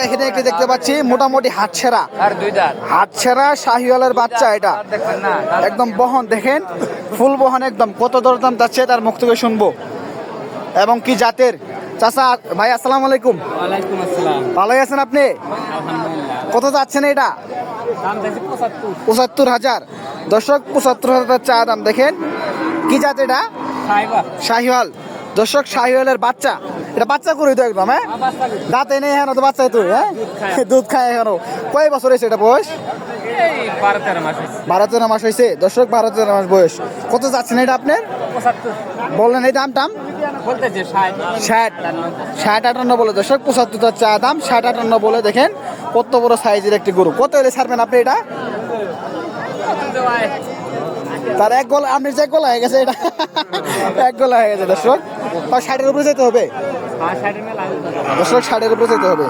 এখানে একটি দেখতে পাচ্ছি মোটামুটি হাতছেরা আর দুই দাঁত হাতছেরা শাহিওয়ালের বাচ্চা এটা দেখবেন না একদম বহন দেখেন ফুল বহন একদম কত দরদাম যাচ্ছে তার মুখ থেকে শুনবো এবং কি জাতের চাচা ভাই আসসালামু আলাইকুম ওয়ালাইকুম আসসালাম ভালোই আছেন আপনি আলহামদুলিল্লাহ কত যাচ্ছেন এটা দাম দেখছি 75 75,000 দর্শক 75,000 চা দাম দেখেন কি জাত এটা সাইবা শাহিওয়াল দর্শক শাহিওয়ালের বাচ্চা এটা বাচ্চা করে তো একদম হ্যাঁ দাঁতে নেই এখন তো বাচ্চাই তো হ্যাঁ দুধ খায় এখনো কয় বছর হয়েছে এটা বয়স এই 12-13 মাস হইছে 12-13 মাস হয়েছে দর্শক 12-13 মাস বয়স কত যাচ্ছেন এটা আপনার 75 বললেন এই দাম টাম বলতেছে 60 60-58 বলে দর্শক 75 চা দাম 60-58 বলে দেখেন কত বড় সাইজের একটি গরু কত হলে ছাড়বেন আপনি এটা তার এক গলা আপনি যে গলা হয়ে গেছে এটা এক গলা হয়ে গেছে দর্শক 60-এর উপরে যেতে হবে আর 60 মেলা দর্শক 60-এর উপরে যেতে হবে